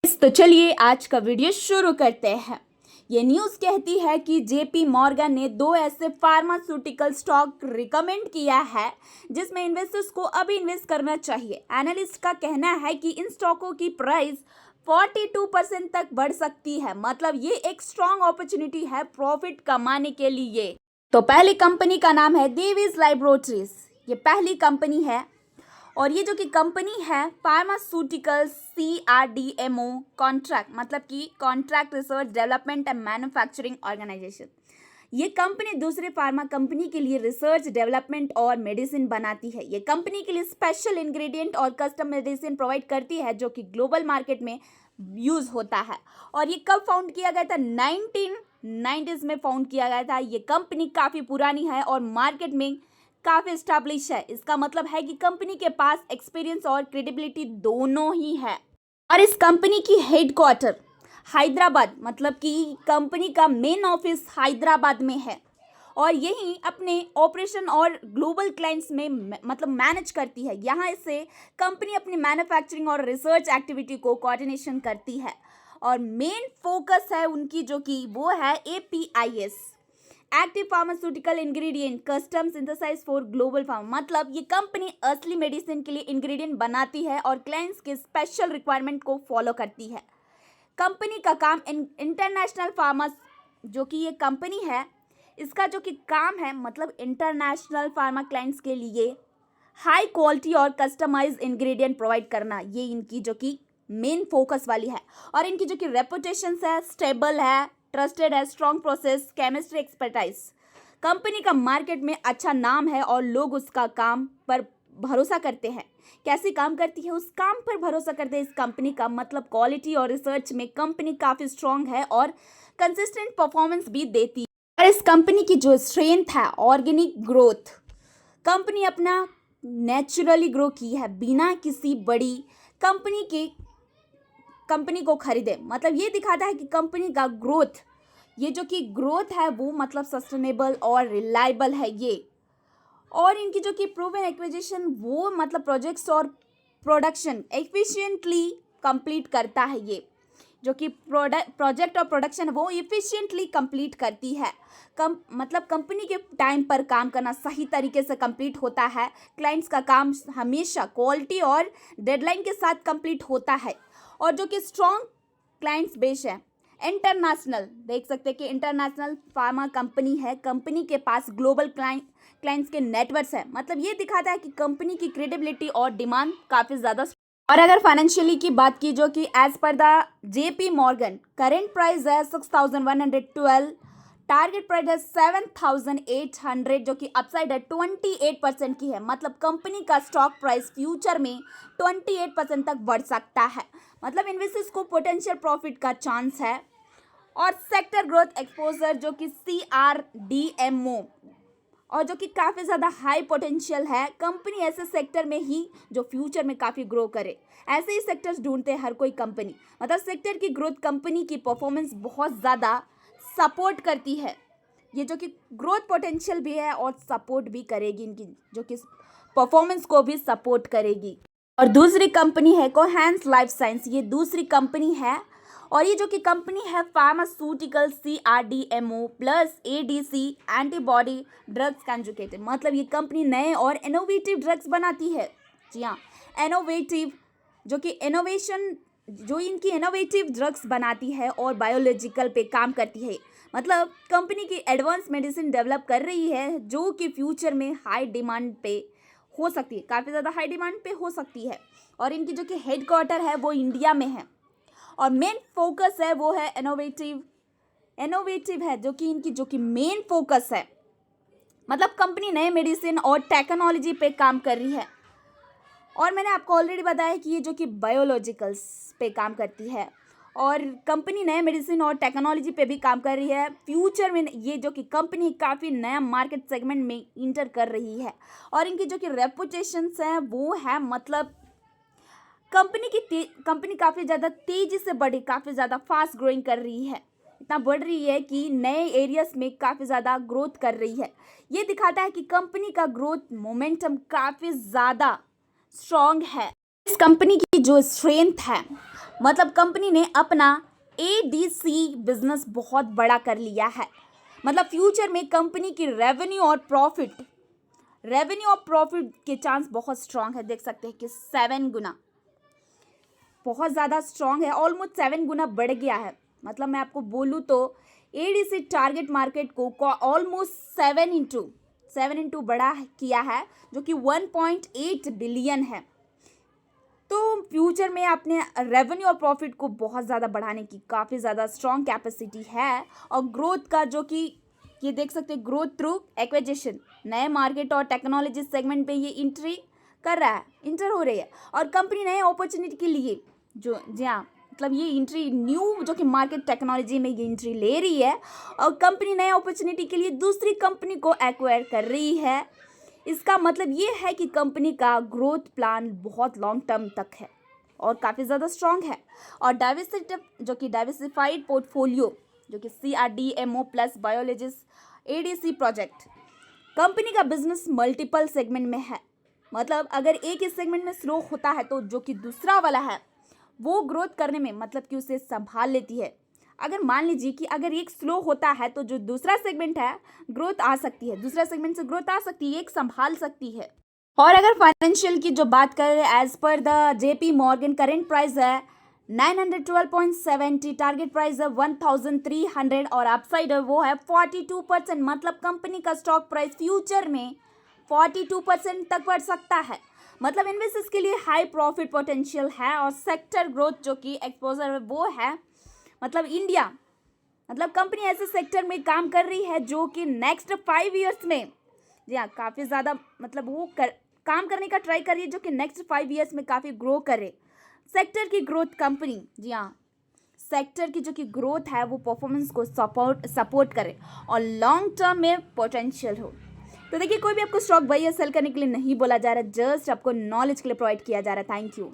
तो चलिए आज का वीडियो शुरू करते हैं। ये न्यूज़ कहती है कि जेपी मॉर्गन ने दो ऐसे फार्मास्यूटिकल स्टॉक रिकमेंड किया है जिसमें इन्वेस्टर्स को अभी इन्वेस्ट करना चाहिए। एनालिस्ट का कहना है कि इन स्टॉकों की प्राइस 42% तक बढ़ सकती है। मतलब ये एक स्ट्रॉन्ग अपॉर्चुनिटी है प्रॉफिट कमाने के लिए। तो पहली कंपनी का नाम है डेविस लैबोरेटरीज। ये पहली कंपनी है और ये जो कि कंपनी है फार्मास्यूटिकल CRDMO कॉन्ट्रैक्ट, मतलब कि contract research development and manufacturing organisation. ये कंपनी दूसरे फार्मा कंपनी के लिए रिसर्च डेवलपमेंट और मेडिसिन बनाती है। ये कंपनी के लिए स्पेशल इंग्रेडिएंट और कस्टम मेडिसिन प्रोवाइड करती है जो कि ग्लोबल मार्केट में यूज़ होता है। और ये कब फाउंड किया गया था? 1990s में फाउंड किया गया था। ये कंपनी काफ़ी पुरानी है और मार्केट में काफ़ी स्टैब्लिश है। इसका मतलब है कि कंपनी के पास एक्सपीरियंस और क्रेडिबिलिटी दोनों ही है। और इस कंपनी की हेडक्वार्टर हैदराबाद, मतलब कि कंपनी का मेन ऑफिस हैदराबाद में है और यही अपने ऑपरेशन और ग्लोबल क्लाइंट्स में मतलब मैनेज करती है। यहाँ से कंपनी अपनी मैन्युफैक्चरिंग और रिसर्च एक्टिविटी को कोऑर्डिनेशन करती है और मेन फोकस है उनकी जो कि वो है APIs, active pharmaceutical ingredient custom synthesise for global pharma. मतलब ये कंपनी असली मेडिसिन के लिए इंग्रेडिएंट बनाती है और क्लाइंट्स के स्पेशल रिक्वायरमेंट को फॉलो करती है। कंपनी का काम इंटरनेशनल फार्मा, जो कि ये कंपनी है, इसका जो कि काम है मतलब इंटरनेशनल फार्मा क्लाइंट्स के लिए हाई क्वालिटी और कस्टमाइज इंग्रेडिएंट प्रोवाइड करना, ये इनकी जो कि मेन फोकस वाली है। और इनकी जो कि रेपुटेशन है स्टेबल है, ट्रस्टेड है, strong process, chemistry expertise. Company का मार्केट में अच्छा नाम है और लोग उसका काम पर भरोसा करते हैं। कैसे काम करती है, उस काम पर भरोसा करते हैं इस कंपनी का। मतलब क्वालिटी और रिसर्च में कंपनी काफ़ी स्ट्रॉन्ग है और कंसिस्टेंट परफॉर्मेंस भी देती है। और इस कंपनी की जो स्ट्रेंथ है ऑर्गेनिक ग्रोथ, कंपनी अपना नेचुरली ग्रो की है बिना किसी बड़ी कंपनी को खरीदे। मतलब ये दिखाता है कि कंपनी का ग्रोथ, ये जो कि ग्रोथ है वो मतलब सस्टेनेबल और रिलायबल है ये। और इनकी जो कि प्रूवन एक्विजिशन वो मतलब प्रोजेक्ट्स और प्रोडक्शन एफिशिएंटली कंप्लीट करता है। ये जो कि प्रोजेक्ट और प्रोडक्शन वो इफिशिएंटली कंप्लीट करती है। मतलब कंपनी के टाइम पर काम करना सही तरीके से कंप्लीट होता है। क्लाइंट्स का काम हमेशा क्वालिटी और डेडलाइन के साथ कंप्लीट होता है। और जो कि स्ट्रॉन्ग क्लाइंट्स बेस है, इंटरनेशनल, देख सकते हैं कि इंटरनेशनल फार्मा कंपनी है। कंपनी के पास ग्लोबल क्लाइंट्स के नेटवर्क्स है। मतलब ये दिखाता है कि कंपनी की क्रेडिबिलिटी और डिमांड काफ़ी ज़्यादा। और अगर फाइनेंशियली की बात की, जो कि as per the JP Morgan current price है 6112, टारगेट प्राइस है 7800, जो कि अपसाइड है 28% की है। मतलब कंपनी का स्टॉक प्राइस फ्यूचर में 28% तक बढ़ सकता है। मतलब इन्वेस्टर्स को पोटेंशियल प्रॉफिट का चांस है। और सेक्टर ग्रोथ एक्सपोजर जो कि CRDMO, और जो कि काफ़ी ज़्यादा हाई पोटेंशियल है। कंपनी ऐसे सेक्टर में ही जो फ्यूचर में काफ़ी ग्रो करे, ऐसे ही सेक्टर्स ढूंढते हैं हर कोई कंपनी। मतलब सेक्टर की ग्रोथ कंपनी की परफॉर्मेंस बहुत ज़्यादा सपोर्ट करती है। ये जो कि ग्रोथ पोटेंशियल भी है और सपोर्ट भी करेगी, इनकी जो कि परफॉर्मेंस को भी सपोर्ट करेगी। और दूसरी कंपनी है कोहेंस लाइफ साइंस। ये दूसरी कंपनी है और ये जो कि कंपनी है pharmaceutical CRDMO plus ADC antibody drugs conjugated. मतलब ये कंपनी नए और इनोवेटिव ड्रग्स बनाती है। जी हाँ, इनोवेटिव, जो कि इनोवेशन, जो इनकी इनोवेटिव ड्रग्स बनाती है और बायोलॉजिकल पे काम करती है। मतलब कंपनी की एडवांस मेडिसिन डेवलप कर रही है जो कि फ्यूचर में हाई डिमांड पे हो सकती है, काफ़ी ज़्यादा हाई डिमांड पे हो सकती है। और इनकी जो कि हेडक्वार्टर है वो इंडिया में है और मेन फोकस है वो है इनोवेटिव है, जो कि इनकी जो कि मेन फोकस है। मतलब कंपनी नए मेडिसिन और टेक्नोलॉजी पे काम कर रही है। और मैंने आपको ऑलरेडी बताया कि ये जो कि बायोलॉजिकल्स पे काम करती है और कंपनी नए मेडिसिन और टेक्नोलॉजी पे भी काम कर रही है। फ्यूचर में ये जो कि कंपनी काफ़ी नया मार्केट सेगमेंट में इंटर कर रही है। और इनकी जो कि रेपुटेशंस है वो है, मतलब कंपनी काफ़ी ज़्यादा तेज़ी से बढ़ी, काफ़ी ज़्यादा फास्ट ग्रोइंग कर रही है। इतना बढ़ रही है कि नए एरियाज में काफ़ी ज़्यादा ग्रोथ कर रही है। ये दिखाता है कि कंपनी का ग्रोथ मोमेंटम काफ़ी ज़्यादा स्ट्रॉन्ग है। इस कंपनी की जो स्ट्रेंथ है, मतलब कंपनी ने अपना एडीसी बिजनेस बहुत बड़ा कर लिया है। मतलब फ्यूचर में कंपनी की रेवेन्यू और प्रॉफिट के चांस बहुत स्ट्रांग है। देख सकते हैं कि 7 गुना, बहुत ज़्यादा स्ट्रांग है, ऑलमोस्ट 7 गुना बढ़ गया है। मतलब मैं आपको बोलूँ तो एडीसी टारगेट मार्केट को ऑलमोस्ट 7 इंटू बड़ा किया है, जो कि 1.8 बिलियन है। तो फ्यूचर में अपने रेवेन्यू और प्रॉफिट को बहुत ज़्यादा बढ़ाने की काफ़ी ज़्यादा स्ट्रॉन्ग कैपेसिटी है। और ग्रोथ का जो कि ये देख सकते हैं, ग्रोथ थ्रू एक्विजिशन, नए मार्केट और टेक्नोलॉजी सेगमेंट पे ये इंटर हो रही है। और कंपनी नए अपॉर्चुनिटी के लिए जी हाँ, मतलब ये एंट्री न्यू जो कि मार्केट टेक्नोलॉजी में ये एंट्री ले रही है। और कंपनी नए अपॉर्चुनिटी के लिए दूसरी कंपनी को एक्वायर कर रही है। इसका मतलब ये है कि कंपनी का ग्रोथ प्लान बहुत लॉन्ग टर्म तक है और काफ़ी ज़्यादा स्ट्रॉन्ग है। और डाइवर्सिफाइड पोर्टफोलियो जो कि CRDMO plus biologics ADC project, company का बिजनेस मल्टीपल सेगमेंट में है। मतलब अगर एक ही सेगमेंट में स्लो होता है तो जो कि दूसरा वाला है वो ग्रोथ करने में मतलब कि उसे संभाल लेती है। अगर मान लीजिए कि अगर एक स्लो होता है तो जो दूसरा सेगमेंट है ग्रोथ आ सकती है, दूसरा सेगमेंट से ग्रोथ आ सकती है, एक संभाल सकती है। और अगर फाइनेंशियल की जो बात करें, as per the JP Morgan current price है 912.70, टारगेट प्राइस है 1300 और अपसाइड है वो है 42%। मतलब कंपनी का स्टॉक प्राइस फ्यूचर में 42% तक बढ़ सकता है। मतलब इन्वेस्टर्स के लिए हाई प्रॉफिट पोटेंशियल है। और सेक्टर ग्रोथ जो कि एक्सपोजर है वो है मतलब इंडिया, मतलब कंपनी ऐसे सेक्टर में काम कर रही है जो कि नेक्स्ट 5 ईयर्स में जी हाँ काफ़ी ज़्यादा मतलब वो काम करने का ट्राई कर रही है, जो कि नेक्स्ट 5 ईयर्स में काफ़ी ग्रो करे। सेक्टर की ग्रोथ कंपनी जी हाँ, सेक्टर की जो कि ग्रोथ है वो परफॉर्मेंस को सपोर्ट करे और लॉन्ग टर्म में पोटेंशियल हो। तो देखिए, कोई भी आपको स्टॉक बाई या सेल करने के लिए नहीं बोला जा रहा, जस्ट आपको नॉलेज के लिए प्रोवाइड किया जा रहा है। Thank you.